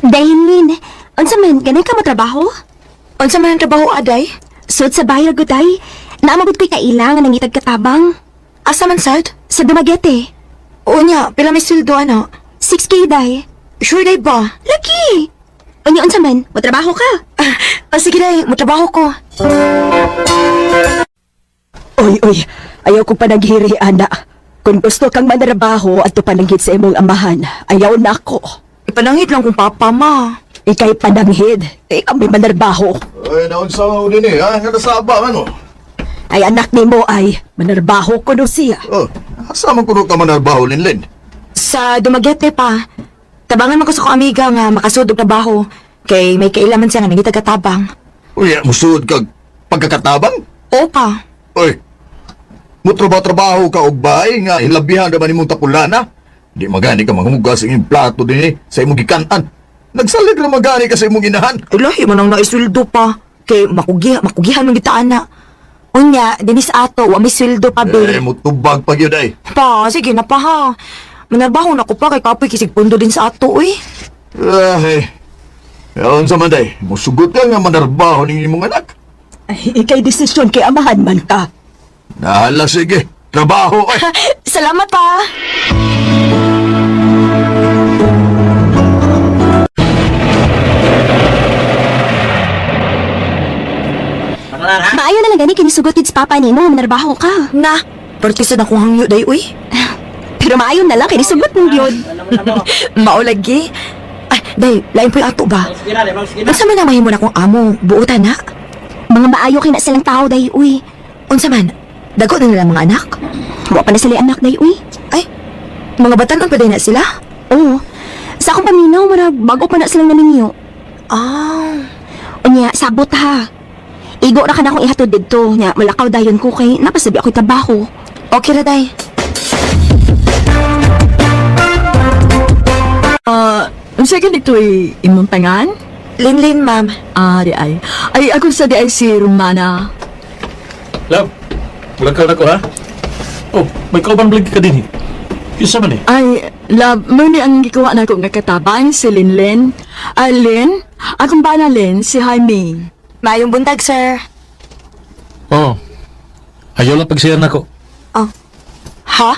Daylin, unsa man, ganay ka mo trabaho? Unsa man ang trabaho, aday? Sud sa bayag guday, naamagod ko'y kailangan ng itag katabang. Asa man sad? Sa Dumaguete, Unya, pila may sweldo, ano? 6K day. Sure day ba? Laki! Unya unsa man, mo trabaho ka? Sige day, trabaho ko. Oy, ayaw ko pa naghiri, ana. Kung gusto kang manarabaho at pananghid sa imong amahan, ayaw na ako. Ipanangit lang kung papa, ma. Ikay pananghid, kami manarbaho. Ay, naunsa mo din ha? Nga nasaba, ano? Ay anak ni mo ay, manarbaho ko no siya. Oh, asama ko ka manarbaho, Linlin. Sa Dumaguete pa. Tabangan man ko sa ko amiga nga makasud og trabaho. Kay may kailaman siya nga nangitag katabang. Uy, musud kag pagkakatabang? Opa. Uy, mutrabaho ka og bahay nga hilabihan naman imong tapulana. Di magani ka manghugas sa imong plato din sa imong gikanan. Nagsalig na magani ka sa imong inahan. Ay, lahi man ang naisweldo pa. Kay makugihan man gitaan na. Unya, dinis ato, wa may sweldo pa, be. Mutubag pag yun ay. Pa, sige na pa ha. Manarbaho na ko pa kay kapoy kisig pundo din sa ato, uy. Ay, yaon sa manday, musugot ka nga manarbaho ng imong anak. Ay, ikay desisyon kay amahan man ka. Nahala, sige. Trabaho ay. Salamat pa. Maayo na lang gani kinisugotid sa papa nimo, manarbaho ka. Na, partisa na kong hangyo day, uy. Pero maayo na lang kinisugot mong gyud. Maulagi. Ay, day, lain po yung ato ba? Unsa man na mahimo na kong amo, buutan na. Mga maayo kay na silang tao day uy. Unsa man, dago na nila mga anak? Wa pa na sila anak day uy. Ay, mga batanon pa din na sila? Oo. Sa akong paminaw, marag bago pa na silang naminyo. Ah, Unya, sabot ha. Igo ra ka na akong ihatod dito. Nya, malakaw dayon ko kay napasabi ako'y trabaho. okay ra day. Unsa ka dito'y imong tangan? Linlin, ma'am. Di ay. Ay, ako sa di ay si Romana. Love, bulakaw na ko ha? Oh, may kauban balik ka din eh. Isa man eh. Ay, love, mo ni ang gikuha na akong nakatabang, si Linlin. Ay, Lin, akong bana Lin, si Jaime. Mayong buntag, sir. Oo. Ayaw lang pag-share na ko. Oh. Ha?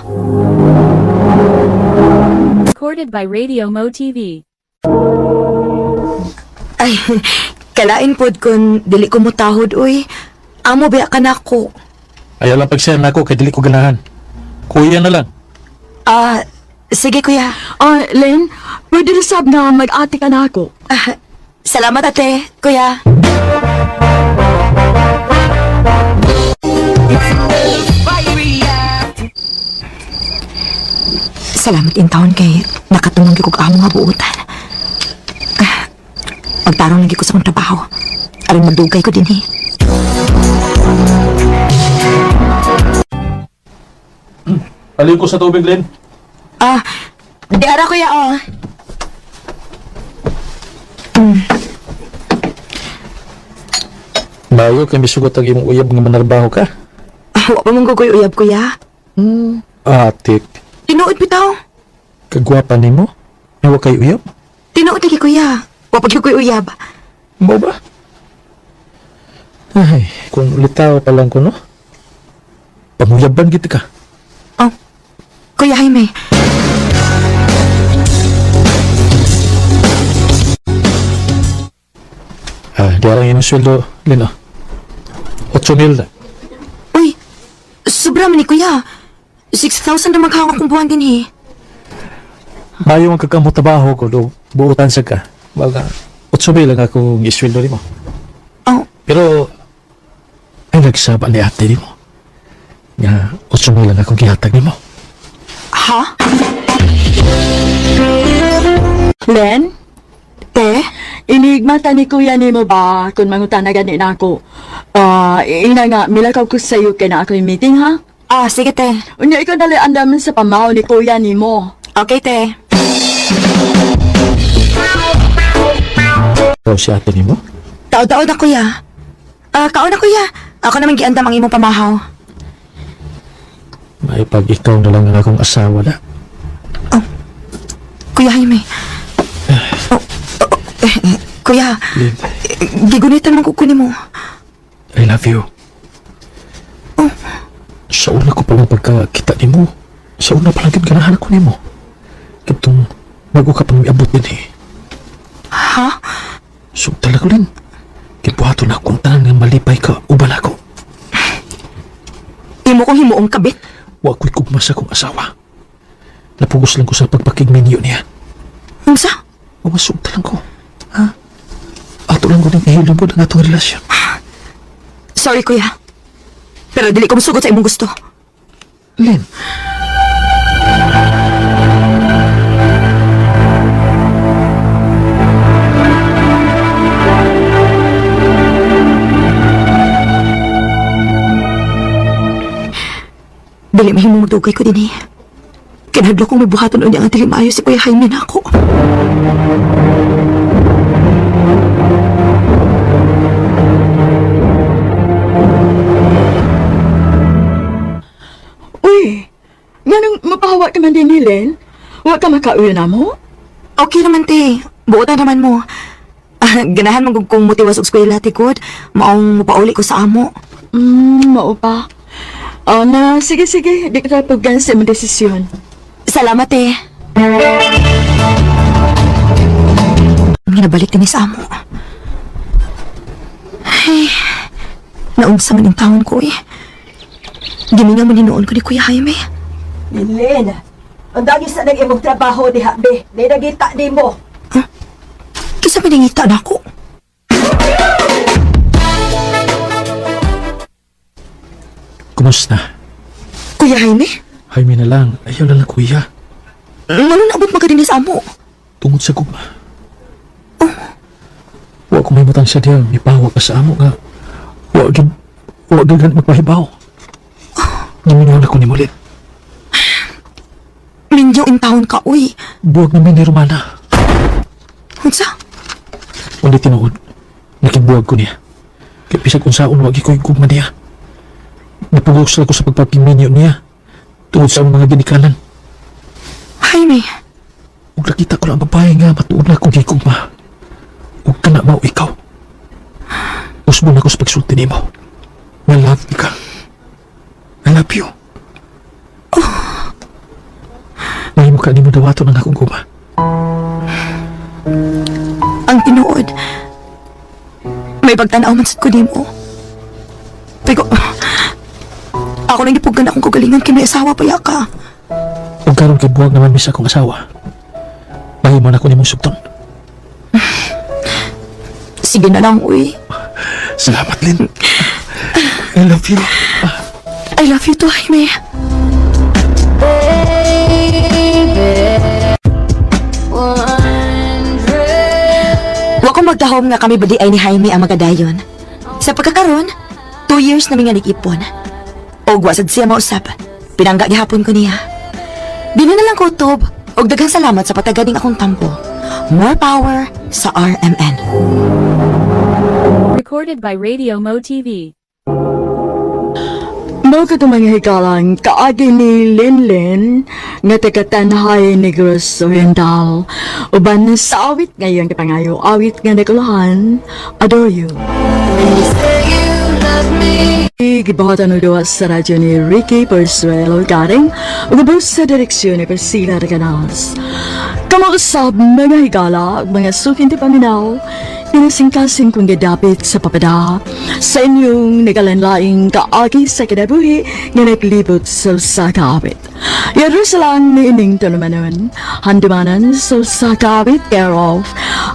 Recorded by Radio Mo TV. Ay, kalain pod kun dili ko mutahod, uy. Amo biya ka na ako. Ayaw lang pag-share na ko kay dili ko ganahan. Kuya na lang. Sige, kuya. Lin, pwede na sab na mag-ate ka na ako. Salamat, ate, kuya. Salamat in taon kay nakatungong gyud kog amo nga buutan. Pagtarong lagi ko sa akong trabaho. Aron magdugay ko din eh. Paliw ko sa tubig, Len. Di ara kuya, oh. Bayo kay misugot ang imong uyab nga manarbaho ka. Wa pa mong gugoy uyab, kuya. Atik. Tinuod bitaw. Kagwapa nimo? Nawa kay uyab? Tinuod lagi, kuya. Wa pa gyud koy uyab. Mo ba? Ay, kung ulitaw pa lang ko, no? Panguyaban kita ka. Oh. Kuya Jaime. Di arang imong sweldo, Len, 8,000 na. Uy, sobra man ni kuya. 6,000 na maghawak kong buwan din eh. Bayo ang kakamot trabaho ko, do buutan sa ka. Baga, 8,000 lang akong isweldo nimo. Oh, Pero, ay nagsaba ni ate nimo. Nga, 8,000 lang akong kihatag nimo. ha? Len, Te? inigmata ni kuya ni mo ba kung mangutan na gani na ako? Ina nga, milakaw ko sa iyo kaya na ako yung meeting, ha? Sige, te. Unya, ikaw dali andaman sa pamaw ni kuya ni mo. Okay, te. O si ate nimo? Tao-tao na, kuya. Kao na, kuya. Ako naman giandam ang imong pamahaw. May pag ikaw na lang ang akong asawa na. Kuya Jaime. Kuya, Lynn, gigunitan mo kukunin mo. I love you. Sa una ko palang pagkakita ni mo, sa una palang ganahan ko ni mo. Katong bago ka pang miabot din eh. Ha? So talaga rin. Kipuhato na akong tanan nga malipay ka, uban ako. Imo kong himuong kabit. Wa ko'y kugmas akong asawa. Napugos lang ko sa pagpakigminyo niya. Unsa? Umasugta lang ko. Ha? Ato lang ko din kahilabod ang atong relasyon. Sorry, kuya. Pero dili ko masugot sa imong gusto. Lynn, Dili mahimong magdugay ko din eh. Kinahadlo kong may buhaton unya nga dili maayo si Kuya Jaime na ako. Uy, nganong mapahawa ka man din ni Len? Wa ka makauwi na mo? Okay naman, te. Buotan naman mo. Ganahan mo kung motiwas og eskwela, tikod. Maong mapauli ko sa amo. Mao pa. Na, sige, di ka paggan sa imong desisyon. Salamat, te. Nabalik kami sa amo. Ay, naunsa man yung taon ko eh. Giminga man hinuon ko ni Kuya Jaime. Lynn, ang dagi sa nag-imong trabaho di habi. Di nagita di mo. Kisa pinangita na ako. kumusta? Kuya Jaime? Jaime na lang. Ayaw lang ng kuya. Ano naabot magkadinis sa amo? Tungod sa gugma. Wa ko may matang siya diya. Ipahawa ka sa amo nga. Wa gagan magpahibaw. Naminaw na ko ni Mulit. Minyo in taon ka, uy. Buwag namin ni Romana. Unsa? Ulit tinuod. Nakibuwag ko niya. Kaya pisag kung saan wag iko'y gugma niya. Napugos ako sa pagpapiminyo niya. Tungod sa mga ginikanan. Jaime, Huwag nakita ko lang babae nga matuod na akong gigugma. Huwag ka na mau ikaw. Usbo na ako sa pagsulti ni mo. I love you ka. I love you. Mahimo ka ni mo dawato ng akong guma. ang tinuod. May pagtanaw man sad ko di mo. Pero, ako nang ipugan akong kagalingan kay may asawa pala ka. Huwag karon kay buwag naman misa akong asawa. Mahimo na ako ni mong sugton. Sige na lang, uy. Salamat, Lynn. I love you. I love you too, Jaime. Wa ko magdahom nga kami badi ay ni Jaime ang magadayon. Sa pagkakaroon, 2 years na nga nag-ipon. Og wasad siya mausap. Pinangga gihapon ko niya. Dili na lang ko utob. Og daghang salamat sa patagading akong tampo. More power sa RMN. Recorded by Radio Mo TV. Mao ka mga hikalang kaagi ni Linlin nga taga-Tanhay Negros Oriental. Uban sa awit ngayon kapangayo, awit nga nakulahan, Adore You. Gibahatan ng duwa sa radyo ni Ricky Persuelo Garing ugabos sa direksyon ni Persila Reganas. Kamausap mga higala mga sukin ti paminaw pinasingkasing kong gadapit sa papada sa inyong nagalanlaing kaagi sa kinabuhi nga naglibot sa sakawit. Yadro sa lang ni ining talumanon, handumanan sa sakawit care of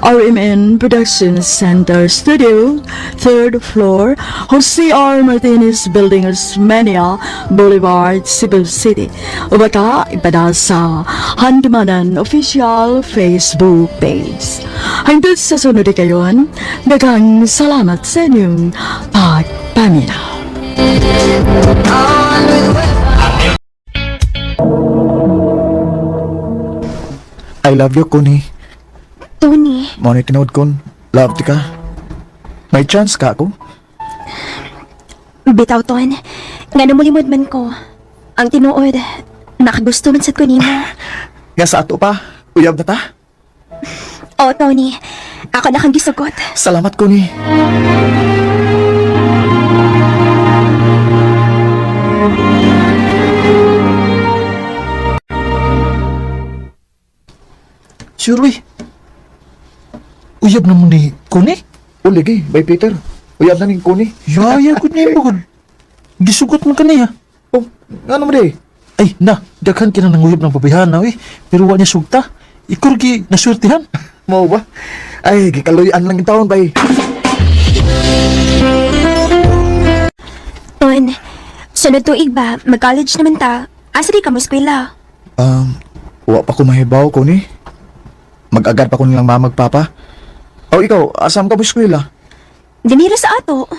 RMN Production Center Studio, 3rd floor, Jose R. Martinez Building, Osmeña Boulevard, Cebu City. Ubaka ipada sa handumanan official Facebook page. Hangtod sa sunod kayon, daghang salamat sa inyong pagpaminaw. I love you, Kuni. Tony, Mo ni tinuod kon. Love ti ka. May chance ka ako. bitaw ton. Nga namulimod man ko. Ang tinuod, nakagusto man sad ko nimo. Nga sa ato pa, uyab na ta. Oo, Tony. Ako na kang gisugot. Salamat ko ni. Sure, uy. Uyab naman ni Kuni. O, ligi, bay Peter. Uyab na ning kuni. Yaya ko niya mo. Gisugot mo ka niya. Oh, nga naman eh. Ay, na, daghan ka na ng uyab ng pabihan na, uy. Pero wa niya sugta. Ikurgi nasurtihan. Mau ba? Ay, gikaluyan lang yung taon, bay. Ton, sunod tuig ba, mag-college naman ta. Asa di ka mo eskwela? Wa pa ko mahibaw ko ni. Mag-agad pa ko nilang mamagpapa. O, ikaw, asam ka mo eskwela? Dinira sa ato.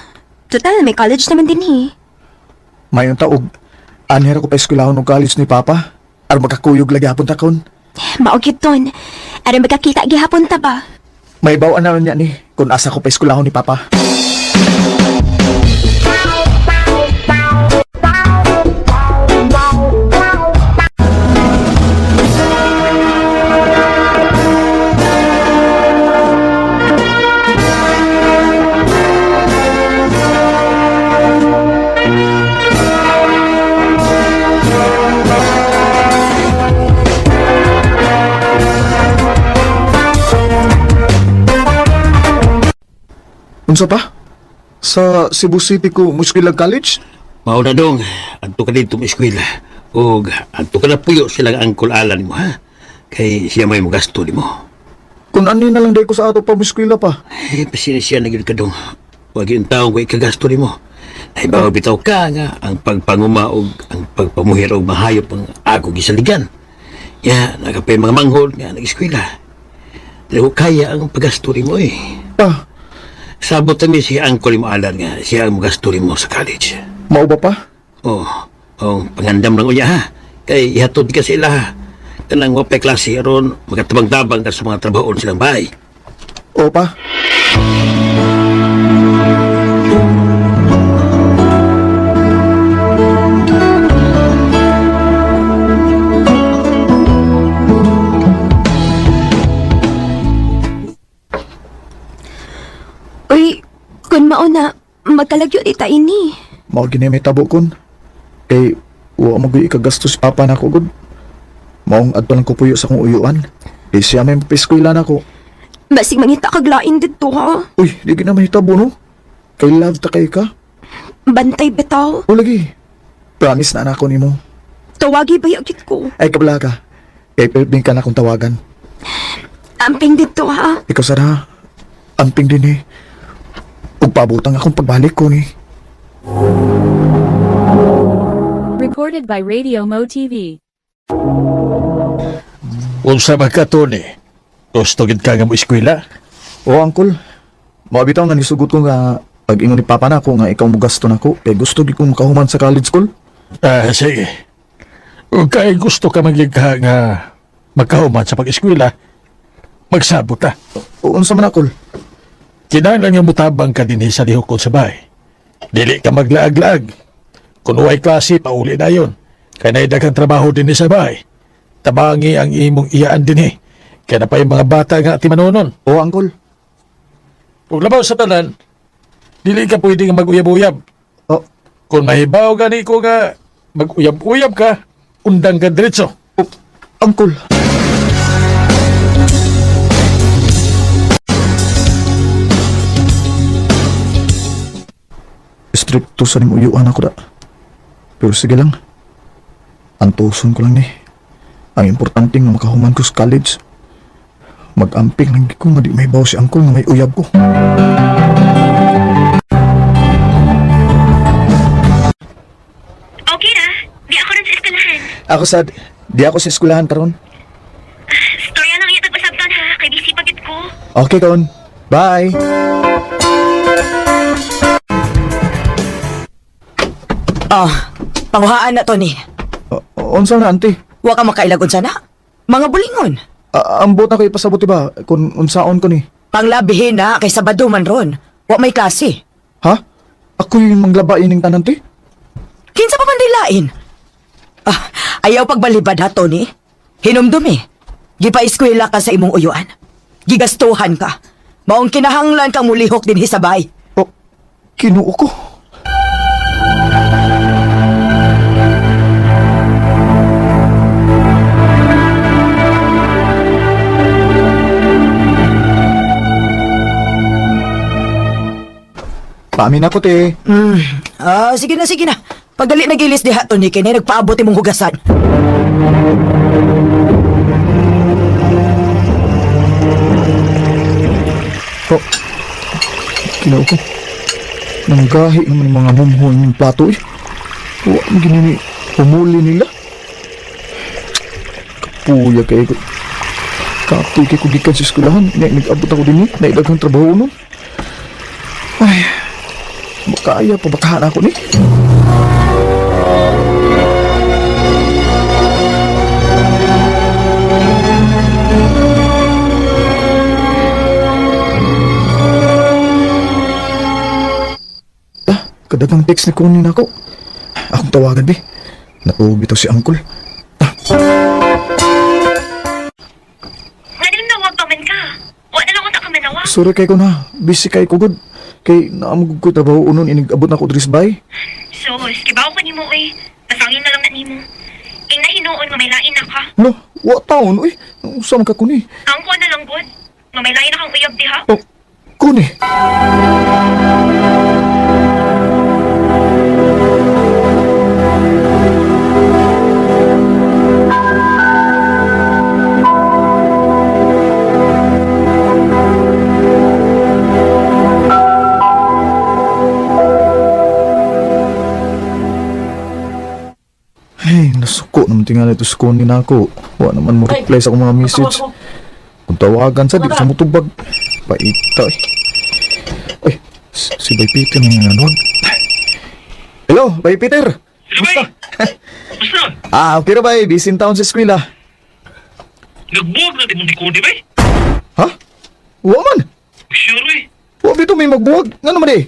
Total, may college naman din Mayon taog. Anira ko pa eskwelahon ng college ni Papa. Ar magkakuyog lagi hapon takon. Maugit ton. Aron magkakita gihapon ta ba? May bawaan na niya ni kung asa ko pa eskwelahon ni Papa. Unsa pa? Sa Cebu City ko Musquilag College? Mauna dong, adto ka dito mo eskwela. O adto ka na puyo silang angkol alan mo, ha? Kay siya may magasto ni mo. Kung ano na lang day ko sa ato pa Musquila pa. Ay, pasinisya na gid ka dong. Huwag yung taong ko ikagasto ni mo. Ay, bawa bitaw ka nga ang pagpangumaog, ang pagpamuhir o mahayop ang ako gisaligan. Ya, nakapay mga manghol nga nag-eskwela. Pero kaya ang pagasto ni mo eh. Pa, Sabot kami si angkol mo alan nga siya ang magasto ni mo sa college. mao ba pa? Pangandam lang unya ha. Kay ihatod ka sila ha. Kanang wapay klase aron magatabang-tabang ka sa mga trabahoon silang bahay. O pa? Uy, kun mauna, magkalagyo ita ini. Mao gini may tabo kon. Kay wa magoy ikagasto si Papa nako gud. Maong adto lang ko puyo sa kong uyuan. Kay siya may eskwela nako. Basig mangita kaglain dito ha. Uy, di gina mahitabo no. Kay love ta kay ka. Bantay bitaw. O lagi. Promise na nako nimo. Tawagi ba yagit ko? Ay kabla ka. Kay pwedeng ka na akong tawagan. Amping dito ha. Ikaw sana. Amping din eh. Ug pabutang akong pagbalik ko ni. Recorded by Radio Mo TV. Unsa man ka to ni? Gusto gid ka nga mo eskwela? O uncle. Mabitaw nga nisugot ko nga pag-ingon ni Papa na ako nga ikaw mo gasto na ko. Kay gusto gi kong makahuman sa college school. Ah, sige. Kung kaya gusto ka magligha nga magkahuman sa pag-eskwela, magsabot ta. O unsa man uncle? Kinahanglan nga mutabang ka din sa lihok sa bahay. Dili ka maglaag-laag. Kung huwag klase, pauli na yun. Kaya naidagang trabaho din sa bahay. Tabangi ang imong iyaan din Kaya na pa yung mga bata nga ati manonon. O uncle. Kung labaw sa tanan, dili ka pwede nga mag-uyab-uyab. O, Kung mahibaw gani ko nga mag-uyab-uyab ka, undang ka diretso. uncle. Stricto sa ning uyuan ako da. Pero sige lang. Antuson ko lang ni. Ang importante nga makahuman ko sa college. Mag-amping lang ko nga di may baw si uncle nga may uyab ko. Okay na. Di ako rin sa eskalahan. Ako sad, di ako sa eskwelahan karon. Storya lang yung tag-usabtan ha. Kay busy pagit ko. Okay kaon. Bye. Panguhaan na to ni. Unsa na auntie? Wa ka makailagon sana. Mga bulingon. Ang buta ko ipasabot ba kung unsaon ko ni. Panglabihin na kay Sabado man ron. Wa may klase. Ha? Ako yung manglaba ining tanan ti? Kinsa pa man dilain? Ayaw pagbalibad ha, Tony. Hinumdumi. Gipa-eskwela ka sa imong uyuan. Gigastuhan ka. Maong kinahanglan kang mulihok din hisabay. Oh, kinuo ko. Paamin ako, te. Sige na. Pagdali na gilis diha, Tony, kaya na nagpaabot imong hugasan. Oh, kinuo ko. Nanggahi naman yung mga mumhon yung plato eh. Huwag ang ginini. Humuli nila. Kapuya kayo ko. Kapoy kayo ko gikan sa eskulahan. Nag-abot ako din eh. Naidaghang trabaho nun. Ay, makaya pa bakahan ako ni. Kadagang text ni kunin ako. Akong tawagan, be. Natuog ito si Uncle. Ngayon nawag pa man ka. Wala lang ko ka manawa. Sorry kay ko na. Busy kay ko, good. Kay naamugod ko trabaho unon inigabot na ko dris bay. Sos, kibaw ko ni mo eh. Pasangin na lang na ni mo. Ing nahinuon nga may lain na ka. No, wa taon, uy. Usam ka kuni. Ang ko na lang god. Nga may lain na kang uyab diha. Oh, kuni. Ay, nasuko naman tingala ito sa kunin ako. Wa naman mo reply sa akong mga message. Kung tawagan sa, di ko sa mutubag. Paita eh. Ay, si Bay Peter naman nanod. Hello, Bay Peter. Basta? Basta? Okay na bay. Busy in town sa eskwela. Nagbuwag na di mo ni Cody, bay? Ha? Wa man. Sure, eh. Wa bito may magbuwag. Nga naman eh.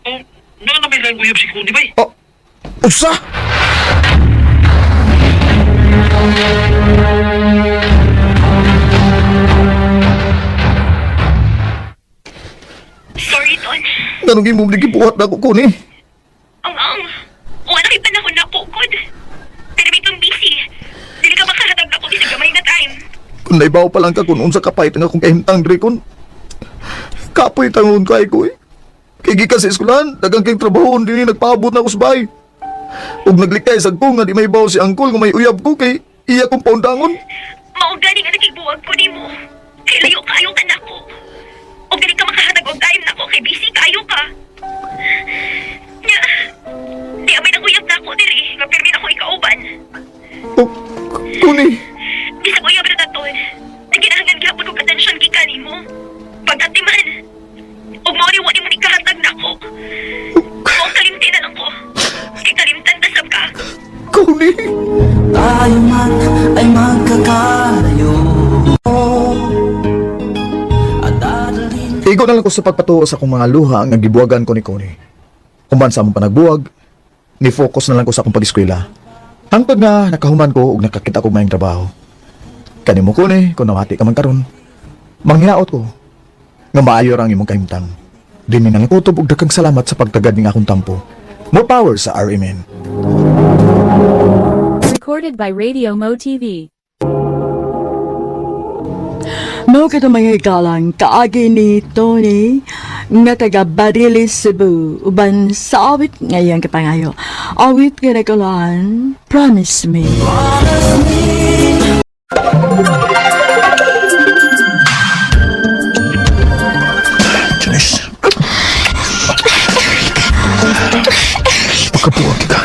Oh, na may lang uyab si Cody, bay? Oh, usa? Sorry, Ton. Ganong imong gibuhat na ako kuni. Ang. Wala kay panahon na po, God. Pero bitong busy. Dili ka makahatag na ko sa gamay na time. Kung naibaw pa lang ka kung unsa kapait nga kung kahintang dre kon. Kapoy tangon kay ko eh. Kay gikan sa eskwelahan, dagang kay trabaho din nagpaabot na ko sa bahay. Ug naglikay sa ko nga di may baw si Uncle nga may uyab ko kay iya kong paundangon. Maugani nga nagigbuwag ko ni mo. Kay layo kayo ka na ko. O dili ka makahatag og time na ko kay busy kayo ka. Nya, di amay naguyab na ako diri nga pirmi na ko ikauban. Oh, kuni. Bisag uyab na Ton. Nagkinahanglan gyapon og atensyon gikan nimo. Pagkatiman. Og mao ni wa nimo ni kahatag na ko. Mao kalimti na lang ko. Kay kalimtan tasab ka. Kuni. Tayo man ay magkakalayo at dadalhin. Igo na lang ko sa pagpatuo sa akong mga luha nga gibuwagan ko ni Kuni. Kung man sa among panagbuwag, ni-focus na lang ko sa akong pag-eskwela. Hangtod nga nakahuman ko ug nakakita ko mayang trabaho. Kanimo Kuni, kung nawati ka man karon, manghiaot ko nga maayo ra ang imong kahimtang. Dili nang ikutob og daghang salamat sa pagtagad ning akong tampo. More power sa RMN. Recorded by Radio Mo TV. Mao kita mga ikalang kaagi ni Tony nga taga Barilis, Cebu uban sa awit ngayang kapangayo. Awit nga nagkulan, Promise Me. Janice. Pagkabuwag ka.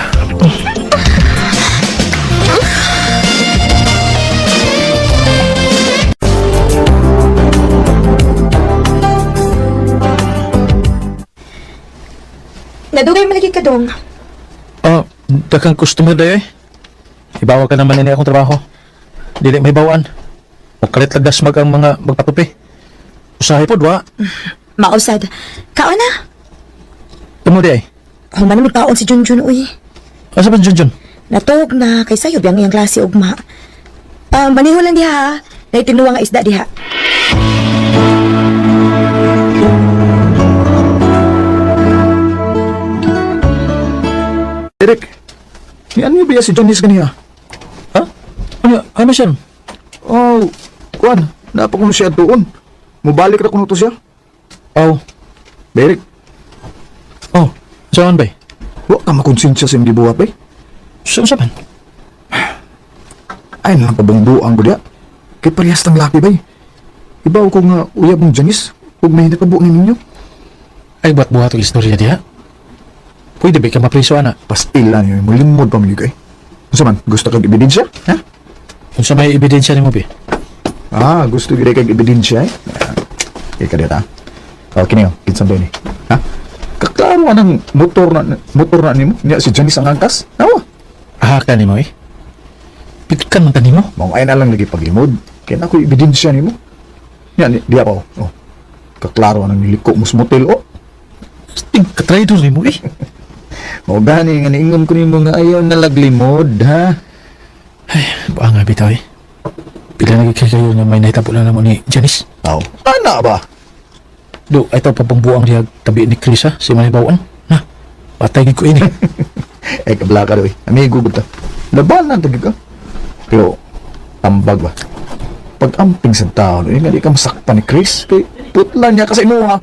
Nadugay malagi ka dong. Dakang customer dayo eh. Ibawa ka naman nila akong trabaho. Dili may bawaan. Makalit lagdas mag ang mga magpatupi. Usahay po, dwa. Mausad. Kao na. Tamo di ay. Human mo taon si Junjun, uy. Asa ba Junjun? Natog na kay sayo biyang iyang klase ugma. Maniho lang diha ha. Nay tinuwa nga isda diha. Eric, yan niyo ba si Janice kaniya? Ha? Ano siya? Oh, kuan, napa ko siya doon. Mubalik na kuno to siya. Oh. Eric, Oh. Saan ba? wa ka makonsensya sa imong gibuhat, bay. Saan sa man? Ay, nalang pabungbuang ko diya. Kay parehas ng laki, bay. Ibaw ko nga uyab ng Janice, huwag may nakabo ng ninyo. Ay, buhat-buhat ang istorya diya. Pwede ba ka mapriso, ana? Pastilan yun, mulimod pa mo kay. Gusto man, gusto kag ebidensya? Ha? Kung sa may ebidensya ni mo, be? Ah, gusto gire kag ebidensya, eh? Kaya ka dito, ha? Okay niyo, kinsam doon, eh. Ha? Kaklaro ka ng motor na nimo? Niya si Janice ang angkas? Awa. Ah, ka ni mo, eh? Pitikan man tani mo? Mga ay na lang lagi paglimod. Kaya na ako ebidensya nimo. Yan, di ako. Oh. Kaklaro ka ng niliko mo sa motel, oh. Katraidor ni mo, eh. Mga gani nga niingon ko nimo nga ayaw na laglimod, ha? Ay, baka nga bitaw, eh. Pila na kayo nga may nahitabo lang naman ni Janice. Aw. Ana ba? Do, ay ito papangbuang diya tabi ni Chris, ha? Si Manibawan. Na, patay ko ini. Eh, kabla ka rin. Amigo ba ta? Labanan tagi ka. Pero, tambag ba? Pag amping sa tao, eh, nga di ka masakpan ni Chris. Kay, putlan niya kasi mo, ha?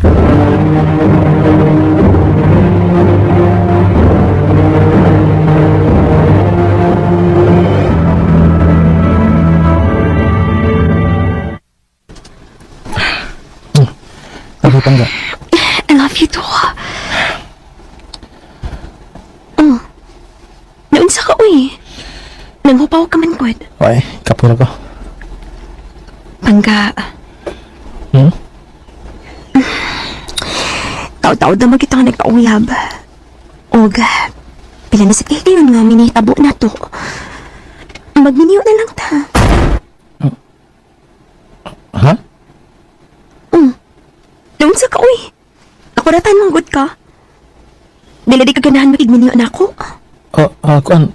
Ano pa nga? I love you too. Naunsa ka, uy. Nanghupaw ka man, Kwad. Ay, kapura ko. Pangga. Hmm? Taw-taw na magkita nga nagpauyab. Oga, pila na sa kayo nga minitabo na to. Magminiw na lang ta. Ha? Naunsa ka, uy. Ako ratan mong good ka. Dili di ka ganahan makigminiw na ako. Kuan.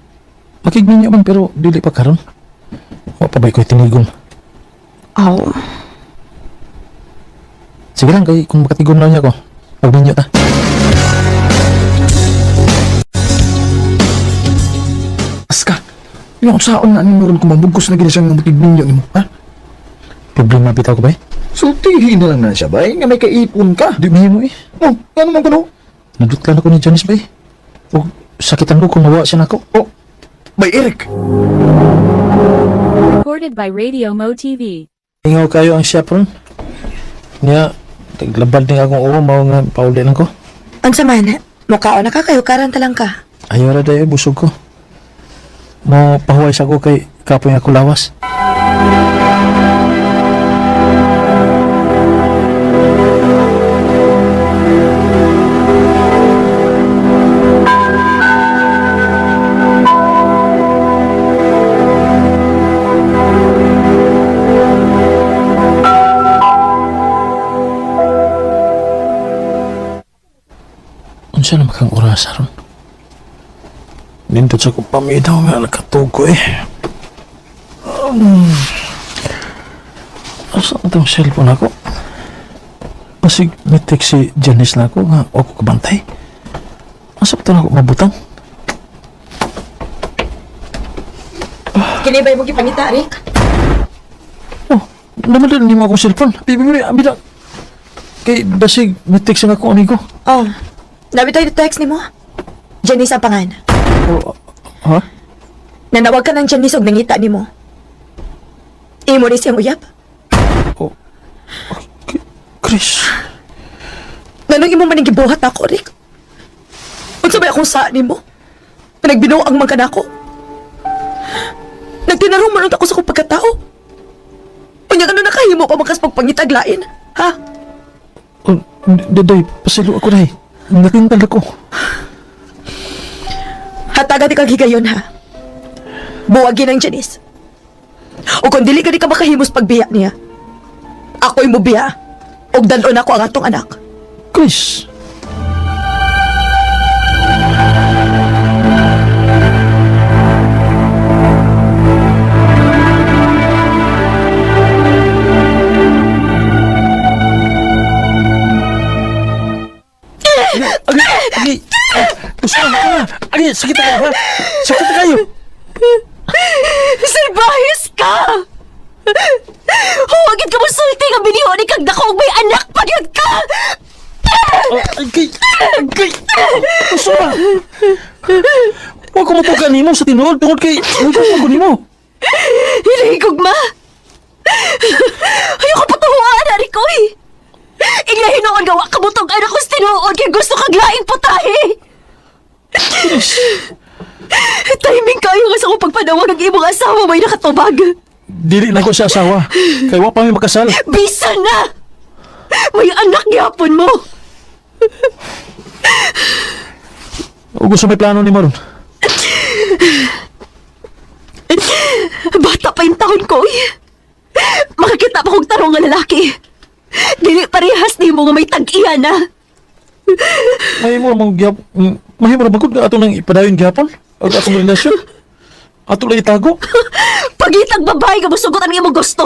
Makigminyo man pero dili pa karon. Wa pa ba ko'y tinigon? Oh. Sige lang, kay kung makatigon na niya ko. Magminyo ta. Aska, yung saon na ninyo ron kung mabugkos na gina siyang makigminyo ni mo, ha? Problema bitaw ko ba, eh? Sultihin na lang na siya, bay. Nga may kaipon ka. Di mo eh. Oh, ano man ko, no? Nadutlan ako ni Janice ba, eh? O, sakitan ko kung nawa siya na ako. Oh, bay, Eric. Recorded by Radio Mo TV. Ingaw kayo ang chaperon. Niya, taglabad din akong uwa, mao nga paulit lang ko. Unsa man, mukhaon na ka kayo, karanta lang ka. Ayaw na dahil busog ko. Mo pahuway sa ko kay kapoy ako lawas. Unsa na makang oras aron? Nindot sa kong pamidaw nga nakatugo eh. Asa na itong cellphone ako? Masig may text si Janice na ako nga ako kabantay. Asa pa ito na ako mabutang? Kinibay mo kipangita, Rick? Oh, naman din mo akong cellphone. Bibili, abida. Kay basig may text nga ako amigo. Oh, nabitaw yung text ni mo. Janice ang pangan. Oh, ha? Nanawag ka ng Janice og nangita ni mo. Imo ni siyang uyab. Chris. Nanong imo man ang gibuhat ako, Rick. Unsa ba akong saan ni mo? Pinagbinuang man ka na ako. Nagtinarong man ako sa kong pagkatao. Unya ka na nakahimo pa makas pagpangitaglain, ha? Oh, Daday, pasilo ako na eh. Nakintal ako. Hataga di kang higayon, ha? Buwagin ang Janice. O kung dili ka di ka makahimos pagbiya niya, ako'y mubiya. Og dalon ako ang atong anak. Chris. Dili, sakit na kayo, ha? Sakit na kayo! Salbahis ka! Huwagin ka mo sulti nga binihon ni kag dakong may anak pagyod ka! Kay... Gusto ba? Huwag ko mapukan nimo sa tinuod tungod kay... Huwag ko nimo. Hiligog ma! Ayoko patuhuan, ari ko eh! Inglahin noon gawa kabutog anak ko sa tinuod kaya gusto kag laing putahe! Timing kayo nga sa akong pagpanawag ng imong asawa may nakatubag! Dili na ko sa asawa. Kay wa pa may makasal. Bisa na! May anak gyapon mo! O gusto may plano ni Maron? Bata pa yung taon ko eh! Makakita pa kong tarong nga lalaki! Dili parehas ni mo nga may tag-iya na! Mahimo mong gyap... Mahimo ra magud ato nang ipadayon gyapon? O atong relasyon? Ato lang itago? Pagitag babae nga musugot ang imong gusto!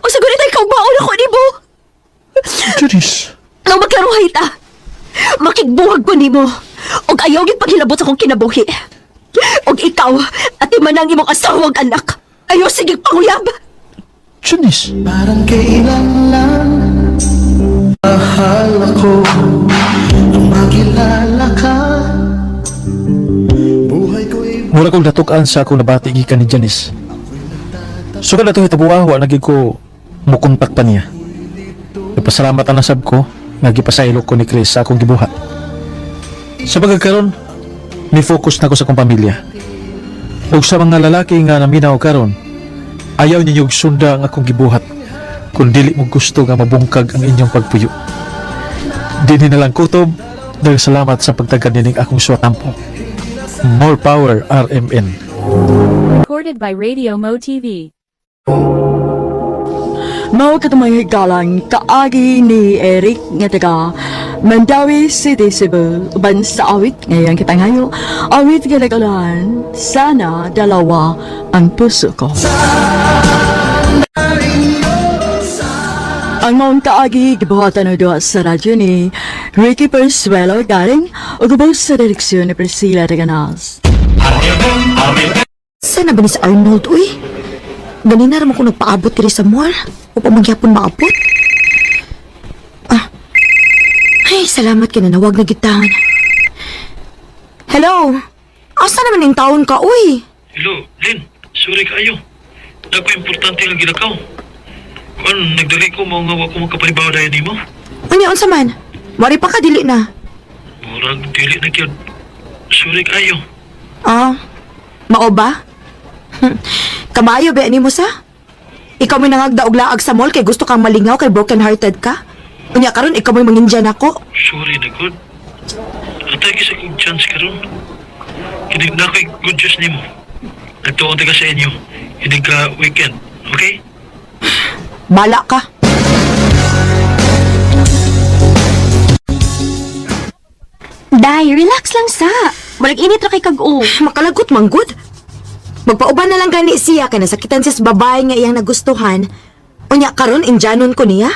O sa gunit ay kaugbaon ako ni mo! Janice. Nang magkaruhay ta, makigbuhag ko ni mo, og ayaw gid paghilabot sa akong kinabuhi. Og ikaw, at imanang imong asawang anak, ayaw sige panguyab. Janice. Parang kailan lang mahal ako nang makilala ka. Buhay ko'y Mura kong natukan sa akong nabati gikan ni Janice. So kada to hitabuawa lagi ko mukontak pa niya. Nagpasalamat ang nasab ko nga gipasaylo ko ni Chris sa akong gibuhat. Sa pagkakaroon, ni-focus na ko sa akong pamilya. Ug sa mga lalaki nga naminaw karon, ayaw ninyo sunda ang akong gibuhat kung dili mo gusto nga mabungkag ang inyong pagpuyo. Dinhi na lang kutob, dahil salamat sa pagtagad nining akong suwatampo. More power, RMN. Recorded by Radio Mo TV. Mao katumang higalang kaagi ni Eric nga taga Mandawi City, Cebu. Uban sa awit ngayong kitangayo. Awit ginagalan, sana dalawa ang puso ko. Ang maong kaagi gibuhatan na doon sa radyo ni Ricky Persuelo galing o gubos sa direksyon ni Priscilla Reganas. Sana ba ni sa Arnold, uy? Ganina naman ko nagpaabot kiri sa mall. O pa magyapon maabot. Ay, salamat ka na nawag na gitahon. Hello? Asa naman yung taon ka, uy? Hello, Lynn. Sorry kayo. Naku, importante ang ginakaw. Kung nagdali ko, mga nga ko magkapalibaw dahil di mo. Ano yun sa man? Wari pa ka, dili na. Murag dili na kyan. Sorry kayo. Mao ba? Kamayo ba ni mo sa? Ikaw may nangagdaog laag sa mall kay gusto kang malingaw kay broken-hearted ka? Unya karon ikaw may mangindyan ako. Sorry na good. Atay sa kong chance karon. Hindi na ko'y good news ni mo. Nagtuon taga sa inyo. Hindi ka weekend. Okay? Bala ka. Day, relax lang sa. Walang init ra kay kag-o. Makalagot man good. Magpauban na lang gani siya kay nasakitan siya sa babae nga iyang nagustuhan. Unya karon indyanon ko niya.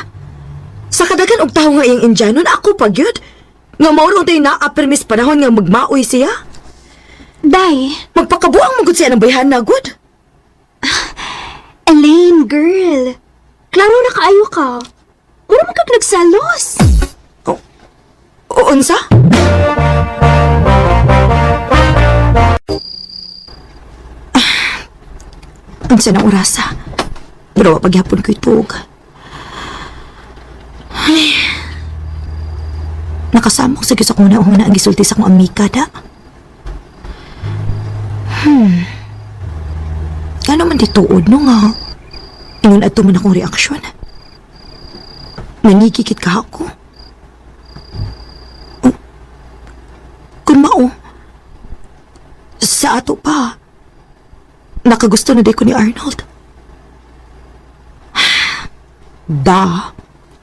Sa kadagan og tawo nga iyang indyanon ako pa gyud. Nga mao ron tay naa-permis panahon nga magmaoy siya. Day, Magpakabuang magud siya ng bayhan na good. Elaine, girl. Klaro na kaayo ka. Wala man kag nagsalos. Unsa? Unsa na orasa? Pero pagyapon ko itog. Ay. Nakasamok sa sa kong nauna ang gisulti sa kong amika da. Ano man dituod no nga? Ingon ato man akong reaksyon. Nanigikit ka ako. Kung mao, sa ato pa, nakagusto na di ko ni Arnold.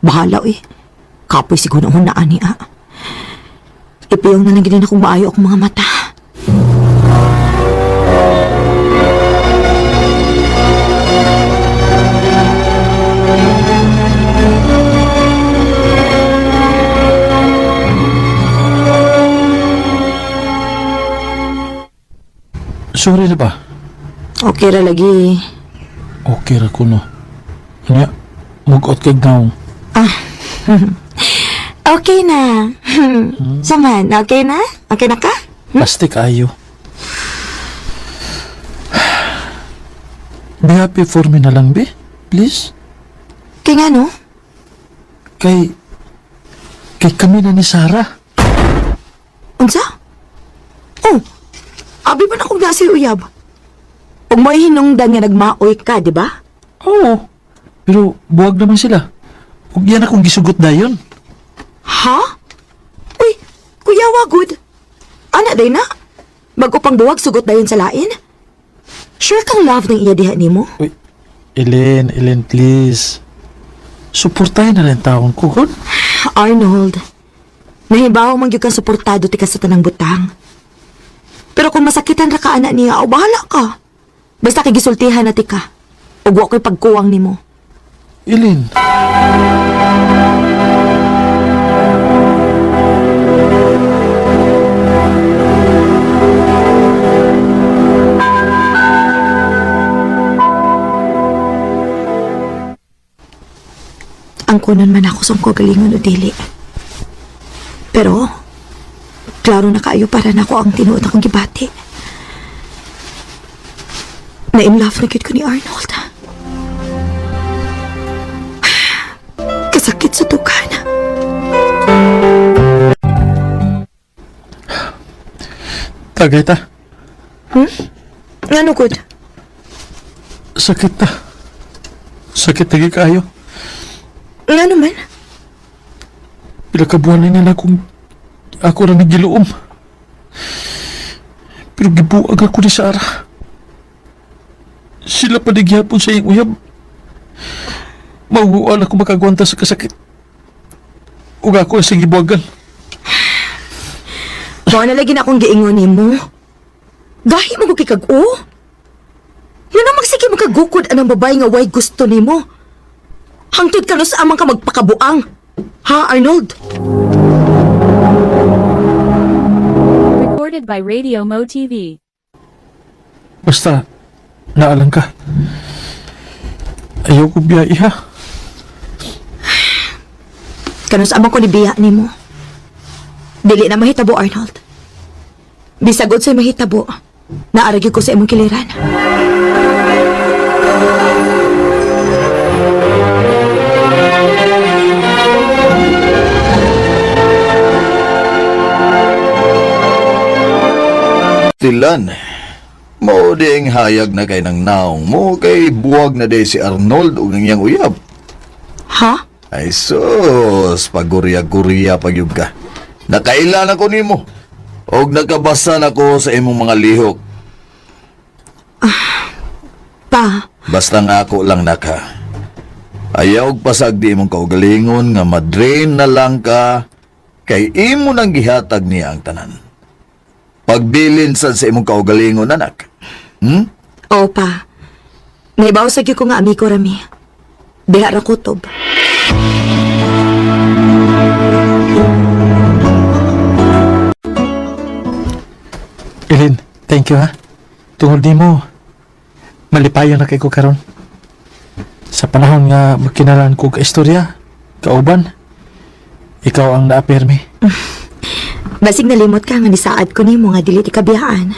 Bahala eh. Kapoy siguro ang hunaan niya. Ipiyong na lang ginin akong maayo akong mga mata. Sorry na ba? Okay ra lagi. Okay ra ko no. Kanya, mugot kay gaong. Okay na. Saman, okay na? Okay na ka? Plastic ayo. Be happy for me na lang, be. Please. Kaya nga no? Kay kami na ni Sarah. Unsa? Oh, abi ba na kong nasi uyab? Ug mo hinungdan nga nagmaoy ka, di ba? Oo. Pero buwag naman sila. Huwag yan akong gisugot dayon. Ha? Uy, kuya wagod. Ana day na? Bago pang buwag sugot dayon sa lain? Sure kang love ng iya diha nimo? Uy, Ellen, please. Suportahin na rin taon ko, God. Arnold, nahibaw man gyud kang suportado ti ka sa tanang butang. Pero kung masakitan ra ka ana niya, o bahala ka. Basta kay gisultihan na ti ka. Ug wa ko'y pagkuwang nimo. Ellen. Ang kunon man ako sung ko galingon o dili. Pero, klaro na kaayo para na ako ang tinuod akong gibati. Na-in-love na gyud ko ni Arnold. Kasakit sa tukan. Tagay ta. Ano good? Sakit ta. Sakit lagi kayo. Nga naman? Pila ka buwan na nila kung ako na nagiluom. Pero gibuag ako ni Sarah. Sila pa nagyapon sa iyong uyab. Mauual ako makagwanta sa kasakit. Ug ako sa gibuagan. Mga nalagi na akong giingon ni mo. Gahi mo kay kag-o. Nga na magsige makagukod anang babae nga way gusto ni mo. Hangtod ka no sa amang ka magpakabuang. Ha, Arnold? Recorded by Radio Mo TV. Basta, naalang ka. Ayaw ko biya iha. Kano sa amang ko ni biya ni mo. Dili na mahitabo, Arnold. Bisagod sa'y mahitabo. Naaragyo ko sa imong kiliran. Tilan, mo ding hayag na kay ng naong mo kay buwag na day si Arnold ug niyang uyab. Ha? Ay sus, pagurya-gurya pagyud ka. Nakailan ako nimo. Og nagkabasa na ko sa imong mga lihok. Pa, Basta nga ako lang naka. Ayaw og pasag di imong kaugalingon nga madrain na lang ka kay imo nang gihatag niya ang tanan. Pagbilin sad sa imong kaugalingon, anak. o pa. Naibaw sa ko nga amigo rami. Diha ra kutob. Ellen, thank you ha. Tungod di mo, malipayon na kay ko karon. Sa panahon nga magkinalaan ko ka istorya, kauban, ikaw ang naapirmi. Basig nalimot ka nga nisaad ko nimo nga dili ti kabiyaan.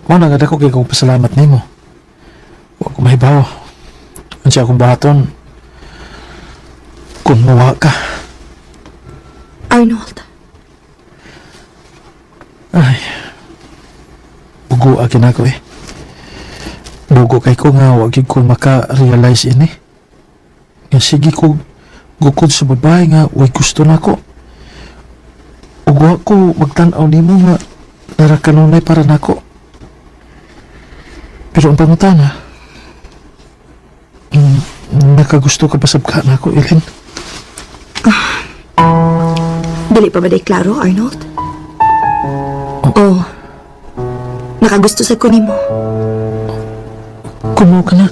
Mo na gada ko kay kong pasalamat nimo. Wa ko mahibaw. Unsa akong bahaton kung mawa ka. Arnold, Ay, bugo akin ako eh. Bugo kay ko nga wag yun ko maka-realize ini. Nga sige ko gukod sa babae nga way gusto na ko. Ug wa ko magtanaw nimo nga narakanunay para nako. Pero ang pangutana, nakagusto ka pa sa baka na ako, Ellen? dili pa ba day klaro, Arnold? Oh, nakagusto sa ko nimo. Kumaw ka na.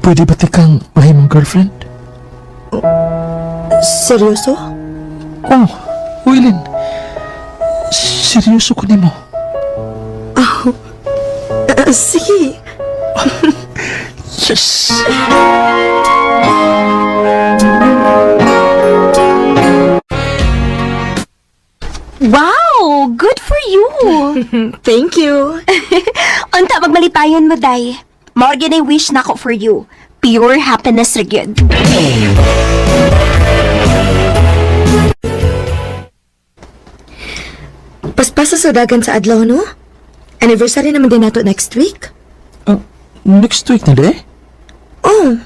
Pwede ba kang mahimong girlfriend? Seryoso? Oh, Ellen. Seryoso ko nimo. Sige. Yes! Wow! Good for you! Thank you. Unta magmalipayon mo, day. More gina wish na ko for you. Pure happiness ra gyud. Paspasa sa dagan sa adlaw, no? Anniversary naman din nato next week. Next week na de? Oh.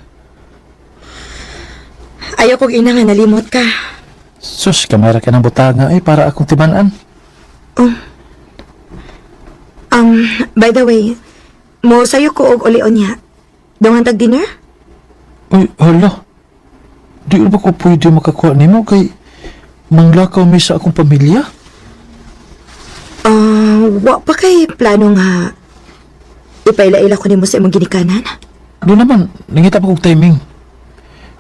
Ayaw kong ina nga nalimot ka. Sus, kamera ka ng butanga para akong tibanan. By the way, mo sayo ko og ulion niya. Dungan tag dinner? Uy, hala. Di ba ko pwede makakuha nimo kay manglakaw mi sa akong pamilya? Wa pa kay plano nga ipaila-ila ko nimo sa imong ginikanan. Doon naman, nangita pa kong timing.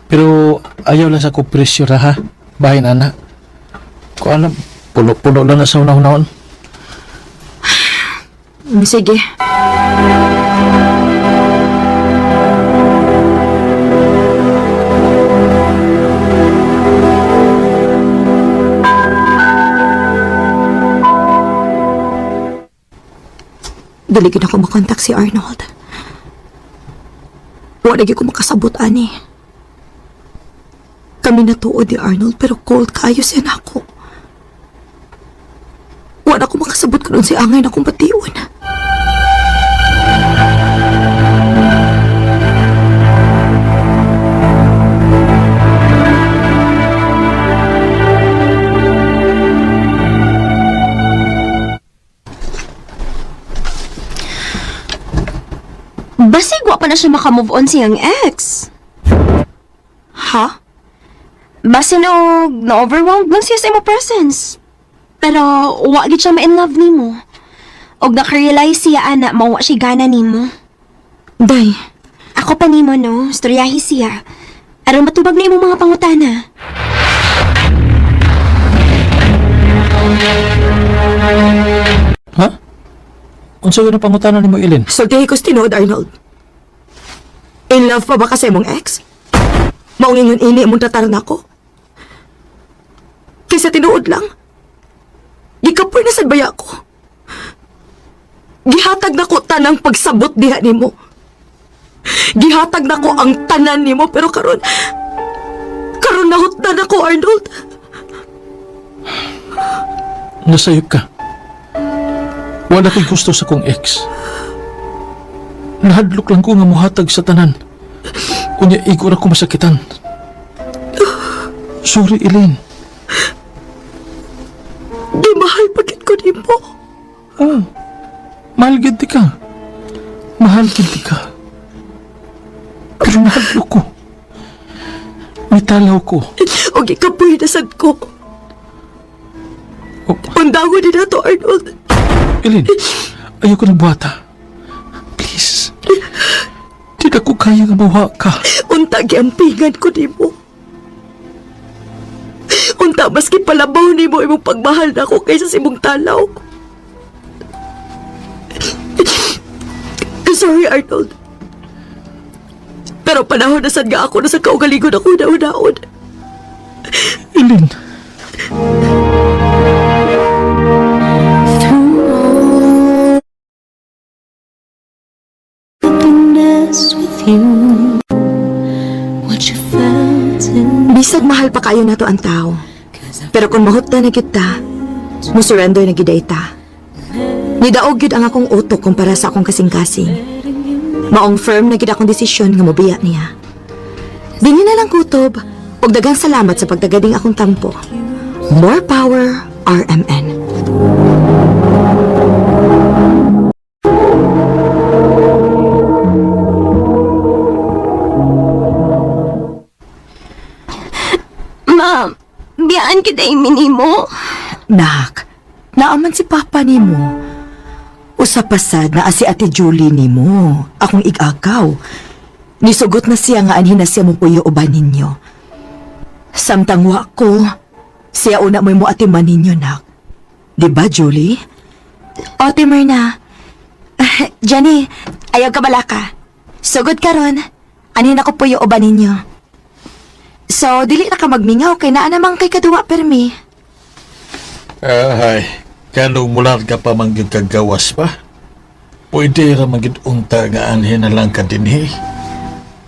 Pero ayaw lang sa kong presyo ra ha. Bahin ana. Ko alam, puno-puno lang na sa unahon. Sige. Daligid ako makontak si Arnold. Wala lagi ko makasabot, ani. Kami natuod ni Arnold pero cold kaayo siya na ako. Wala ko makasabot ko nun si Angay na kong batiun. Basig wa pa na siya makamove on siyang ex. Ha? Basi na-overwhelmed lang siya sa imo presence. Pero wa gid siya ma-in love nimo. Og naka-realize siya ana mao wa siya gana nimo. Day, Ako pa nimo no, storyahi siya. Aron matubag na imong mga pangutana. Ha? Unsa yun ang pangutanan ni mo, Ilin? sultihi ko tinuod, Arnold. In love pa ba kasi mong ex? Maungin yun ini mong tataran ako? Kaysa tinuod lang. Gikapoy na sad baya ko. Gihatag na ko tanang pagsabot diha nimo. Gihatag na ko ang tanan nimo pero karon nahutdan ako, Arnold. Nasayop ka. Wala ko'y gusto sa kong ex. Nahadlok lang ko nga muhatag sa tanan. Kunya igor ako masakitan. Sorry, Ilin. Di mahal pagit ko nimo. Oh, mahal gid ka. Mahal gid ka. Pero nahadlok ko. May talaw ko. O gikapoy na sad ko. Oh, Undangon din na to, Arnold. Ilin, ayoko ng buhata. Please. Di na ko kaya nga mawa ka. Unta giampingan ko nimo. Unta maski palabaw nimo imong pagmahal na ako kaysa sa imong talaw. Sorry, Arnold. Pero panahon na sad nga ako na sa kaugalingon ako una-unaon. Ilin. Bisag mahal pa kayo na to ang tao. Pero kung mahutda na kita, mo surrender na giday ta. Nidaog yun ang akong utok kumpara sa akong kasing-kasing. Maong firm na gid akong desisyon nga mobiya niya. Dini na lang kutob, ug daghang salamat sa pagdagading akong tampo. More power, RMN. Ma, biyaan kita iminimo. Nak, naaman si Papa nimo. Usapasad na si Ate Julie nimo, akong igagaw. Nisugot na siya nga anhin na siya mo puyo uban ninyo. Samtangwa ko, siya una mo atiman ninyo, nak. Diba, Julie? O, Timer na. Jenny, ayaw ka balaka. Sugod karon, anin ako puyo uban ninyo. So, dili na ka magmingaw kay naa namang kay kaduwa permi. Ay, kanong mular ka pa manggid kagawas pa? Pwede ra manggid unta nga anhin na lang ka dinhi.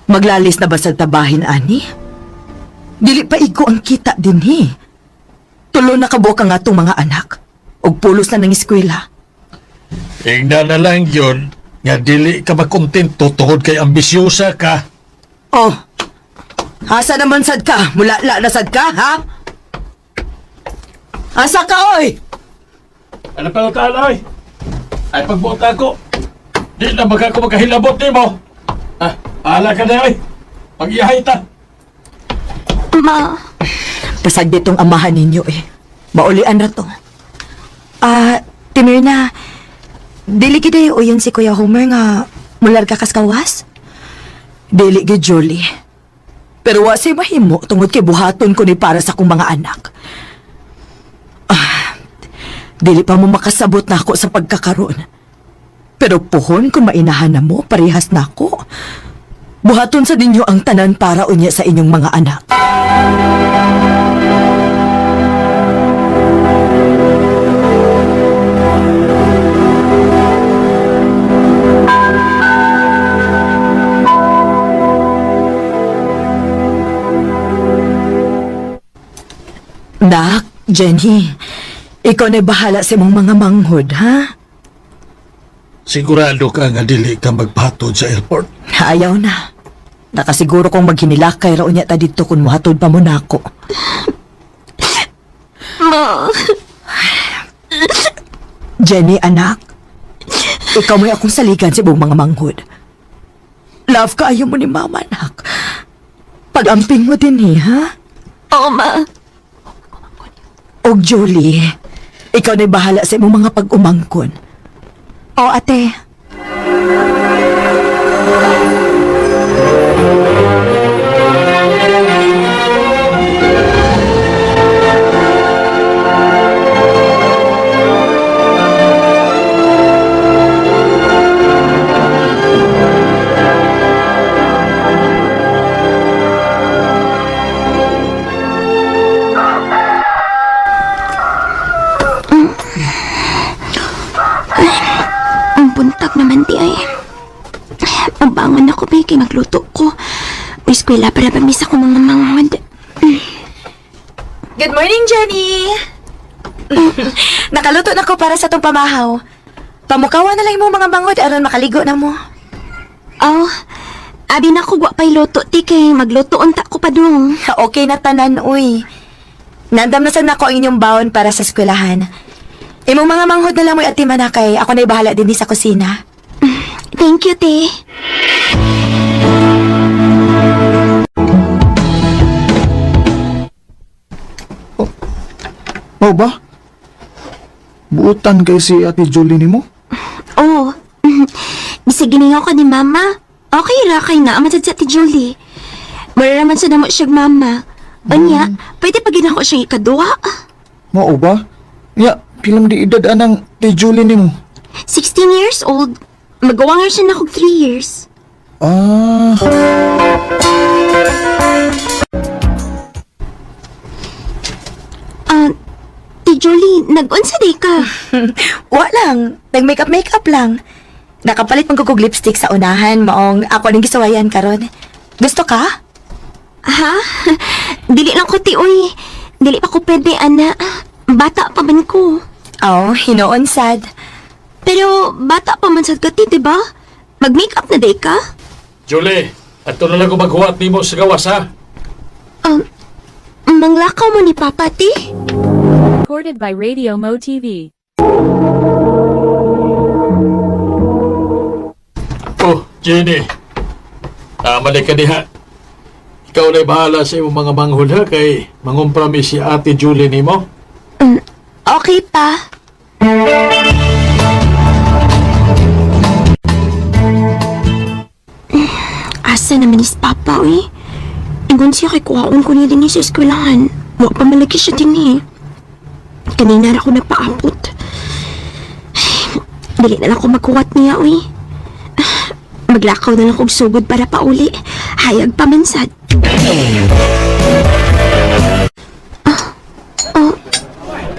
Maglalis na ba sa tabahin, ani? Dili pa igo ang kita dinhi. Tulo na kabuo ka nga tong mga anak. Og pulos na ng eskwela. Ingna na lang yun, nga dili ka makontento tungod kay ambisyosa ka. Oh, asa naman sad ka? Mula-la na sad ka, ha? Asa ka, oy? Ano pa utaloy? Ay pagbuot ako. Di na ako makahilabot ni mo. Ah, ala ka na oy. Mag-iyahay ta. Ma, Pasag ditong amahan ninyo eh. Maulian na to. Timirna, dili gid o yun si Kuya Homer nga mular ka kaskawas? Dili gid, Julie. Pero wa say mahimo tungod kay buhaton ko ni para sa akong mga anak. Dili pa mo makasabot na ako sa pagkakaroon. Pero puhon kung mainahan na mo, parehas na ako. Buhaton sa ninyo ang tanan para unya sa inyong mga anak. Nak, Jenny, ikaw na bahala sa mong mga manghod, ha? Sigurado ka nga dili ka magpatod sa airport. Ayaw na. Nakasiguro kong maghinilakay raw niya ta dito kung mahatod pa mo na ako. ma, Jenny, anak, ikaw mo'y akong saligan sa buong mga manghod. Love ka, ayaw mo ni mama, anak. Pag-amping mo din ha? oo ma. Og Julie, ikaw na'y bahala sa imong mga pag-umangkon. O, ate. Ang buntag naman di ay. Mabangon ako ba kay magluto ko. May eskwela para pamisa ko mga manghod. Good morning, Jenny! Nakaluto na ko para sa tong pamahaw. Pamukawa na lang mo mga bangod aron makaligo na mo. Oh, abi na ko pa'y luto ti kay magluto unta ko pa dong. Okay na tanan, uy. Nandam na sad nako ang inyong baon para sa eskwelahan. Imong mga manghod na lang mo'y atiman na kay ako na'y bahala din sa kusina. Thank you, te. Mao ba? Buutan kay si Ate Julie ni mo? Oh, bisig giningaw ko ni mama. Okay ra kay na aman sad si Ate Julie. Mura naman sa namo siyang mama. Anya, pwede pa ginako siyang ikaduha. Mao ba? Ya, pilang di edad anang Ate Julie ni mo? 16 years old. Magawa nga siya na kog 3 years. Ah, Ti Julie, nag-unsa day ka? Wa lang, nag-makeup lang. Nakapalit man ko kog lipstick sa unahan, maong ako ning gisawayan karon. Gusto ka? Ha? Dili lang ko ti, uy. Dili pa ko pwede, ana. Bata pa man ko. Oh, hinoon sad. Pero bata pa man sad ka ti, diba? Mag-makeup na day ka? Julie, ato na lang ko maghuwat ni mo sa gawas ha. Manglakaw mo ni Papa, ti? Recorded by Radio Mo TV. Oh, Jenny. Mali ka diha. Ikaw na'y bahala sa imong mga manghod ha kay mangumprami si Ate Julie ni mo. Okay pa. Asa naman is Papa, uy? Ingon siya kay kuhaon ko niya din sa eskwelahan. Wa pa malaki siya din eh. Kanina ra ko napaabot. Dili na lang ko magkuwat niya, uy. Maglakaw na lang kong sugod para pauli. Hayag pamansad.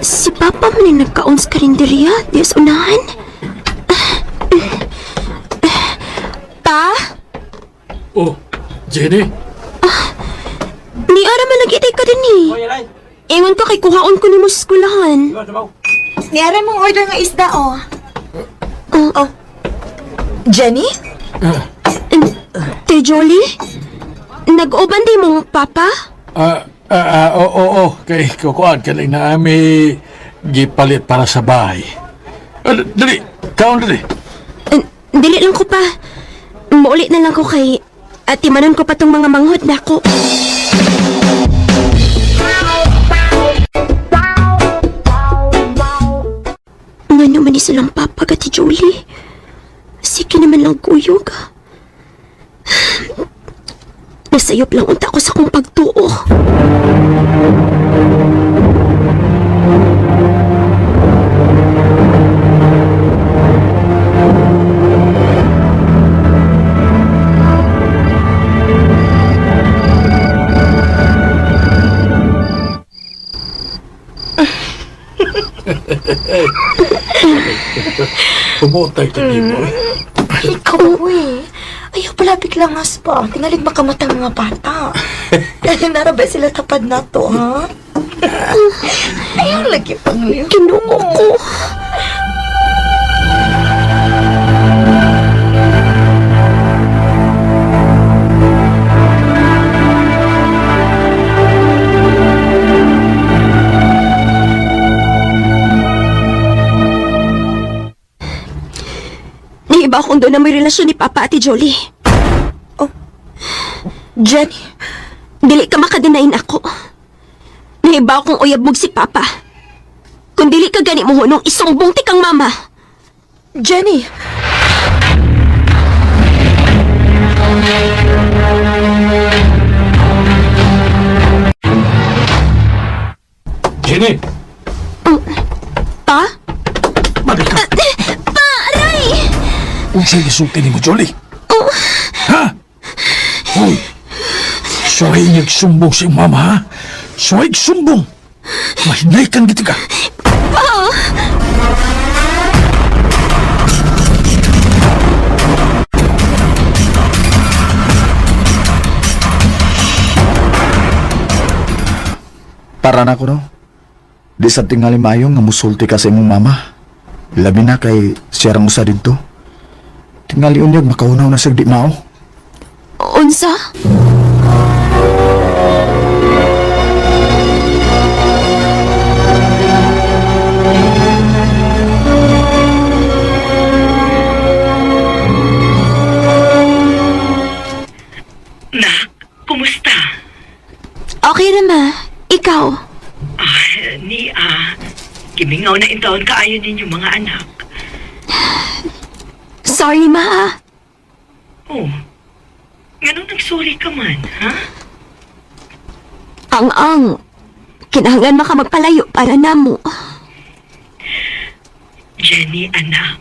Si Papa man yung nagkaon sa karinderya. Diyos unahan. Pa? Oh, Jenny? Ni ara man lagi ka din eh. Ingon ka kay kuhaon ko ni mo sa skulahan. Niyara mong order nga isda, oh. Oh. Jenny? Te Jolie? Nag-uban di mong papa? Oo, kay kukuan ka lang na ami gipalit para sa bahay. Dali, kaon dali. Dili lang ko pa. Maulit na lang ko kay atimanon ko pa tong mga manghod na ko. Nga naman ni silang papa ka, ti Julie. Sige naman lang kuyog. Nasayop lang unta ko sa kong pagtuo. Pumutay ka di mo. Ikaw, uy. Ayaw pala biglang aspa. Tingalig makamatang mga bata. Narabay sila tapad na to, ha? Ayaw lagi pang uy. Kinuo ko. Naiba akong doon na may relasyon ni Papa at Jolie. Jenny? Dili ka makadinain ako. Naiba akong uyabog si Papa. Kung dili ka gani mo hunong isumbong ti kang mama. Jenny? Jenny! Pa? Balik ka! Pa, aray! Kung sa'yo gisulti ni mo, Jolie? Ha? Hoy! Suhay nagsumbong si mama, ha? Suhay sumbong! Mahinay kang giti ka! Para na ko no. Di sa tingali mayo nga musulti ka sa imong mama. Labi na kay siyarang usa dito. Tingali unyag makaunaw na sa di mao. Unsa? Nak, kumusta? Okay na ma. Ikaw? Gimingaw na intaon kaayo ninyo mga anak. Sorry ma. Oh, ganun nagsorry ka man, ha? Ang kinahanglan maka magpalayo para namo. Jenny, anak.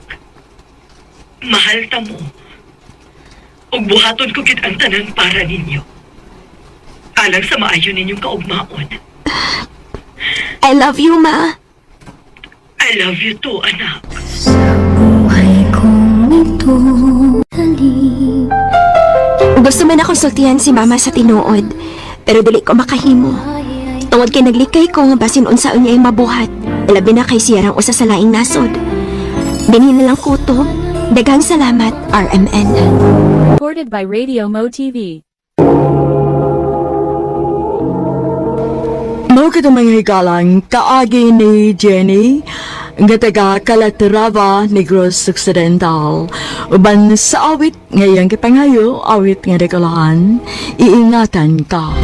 Mahal ta mo. Ug buhaton ko gid ang tanan para ninyo. Alang sa maayo ninyong kaugmaon. I love you, ma. I love you too, anak. Gusto man akong sultihan si mama sa tinuod, pero dili ko makahimo. Tungod kay naglikay ko nga basin unsaon niya ay mabuhat. Labi na kay siyarang usa sa laing nasod. Dinhi na lang kutob. Daghang salamat, RMN. Recorded by Radio Mo TV. Mao kita mga hikalang kaagi ni Jenny nga taga Calatrava, Negros Occidental. Uban sa awit ngayang kipangayo, awit nga dekalahan, iingatan ka.